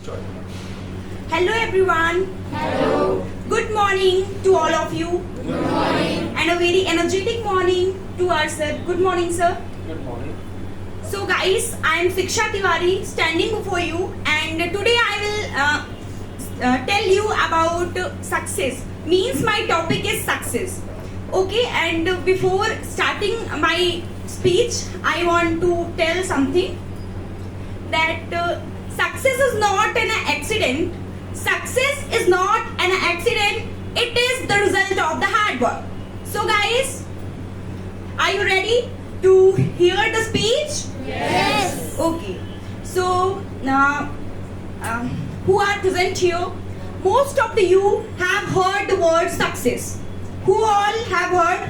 Hello everyone. Hello. Good morning to all of you. Good morning. And a very energetic morning to our sir. Good morning, sir. Good morning. So guys, I am Siksha Tiwari standing before you, and today I will tell you about success. Means my topic is success. Okay, and before starting my speech, I want to tell something that success is not an accident. Success is not an accident. It is the result of the hard work. So guys, are you ready to hear the speech? Yes. Okay. So now, who are present here? Most of the you have heard the word success. Who all have heard?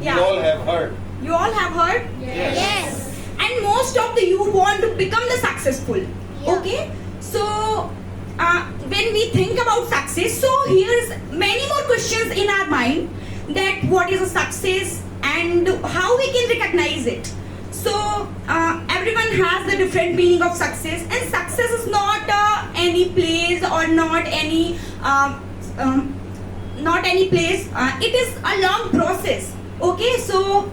You all have heard. You all have heard? Yes. And most of the you want to become the successful. Yeah. Okay. So when we think about success, so here's many more questions in our mind, that what is a success and how we can recognize it. So everyone has the different meaning of success, and success is not any place or not any place. It is a long process. Okay, so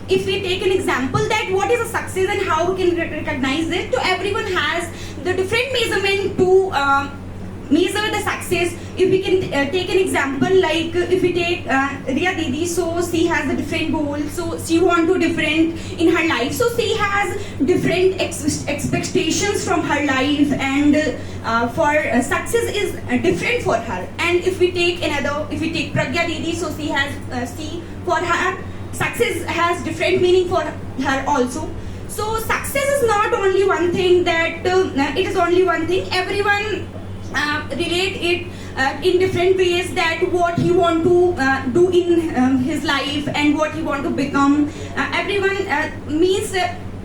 if we take an example that what is a success and how we can recognize it, so everyone has the different measurement to measure the success. If we can take an example, like if we take Riya Didi, so she has a different goal, so she want to different in her life, so she has different expectations from her life, and for success is different for her. And if we take Pragya Didi, so she has for her success has different meaning for her also. So success is not only one thing, that it is only one thing. Everyone relate it in different ways, that what he want to do in his life and what he want to become. Everyone means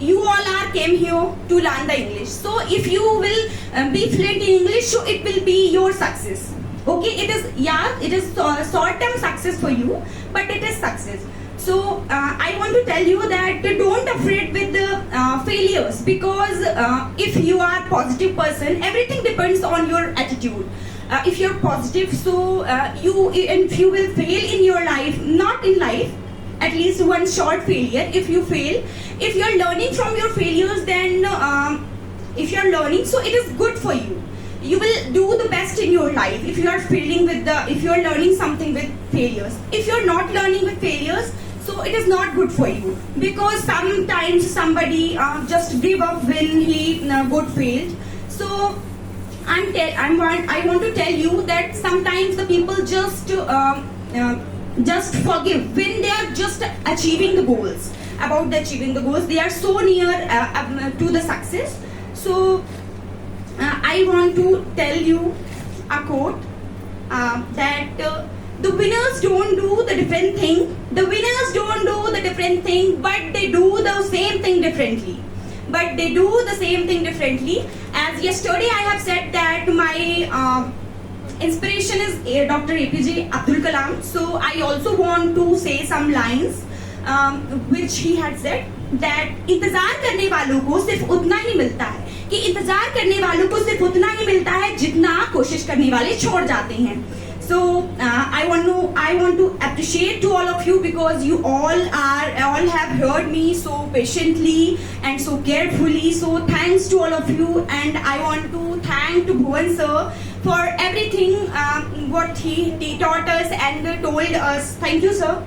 you all are came here to learn the English. So if you will be fluent in English, so it will be your success. Okay, it is short term success for you, but it is success. So I want to tell you that don't afraid with the failures, because if you are positive person, everything depends on your attitude. If you're positive, so if you will fail in your life, not in life, at least one short failure. If you fail, if you're learning from your failures, then if you're learning, so it is good for you. You will do the best in your life if you are if you are learning something with failures. If you are not learning with failures, so it is not good for you, because sometimes somebody just give up when he got failed. So I want to tell you that sometimes the people just forgive when they are just achieving the goals. About achieving the goals, they are so near to the success. So I want to tell you a quote that the winners don't do the different thing. The winners don't do the different thing, but they do the same thing differently. But they do the same thing differently. As yesterday I have said that my inspiration is Dr. APJ Abdul Kalam. So I also want to say some lines which he had said, that इंतजार करने वालों को सिर्फ उतना ही मिलता है, कि इंतजार करने वालों को सिर्फ उतना ही मिलता है जितना कोशिश करने वाले छोड़ जाते हैं. So I want to appreciate to all of you, because you all have heard me so patiently and so carefully. So thanks to all of you, and I want to thank to Bhuvan sir for everything what he taught us and told us. Thank you, sir.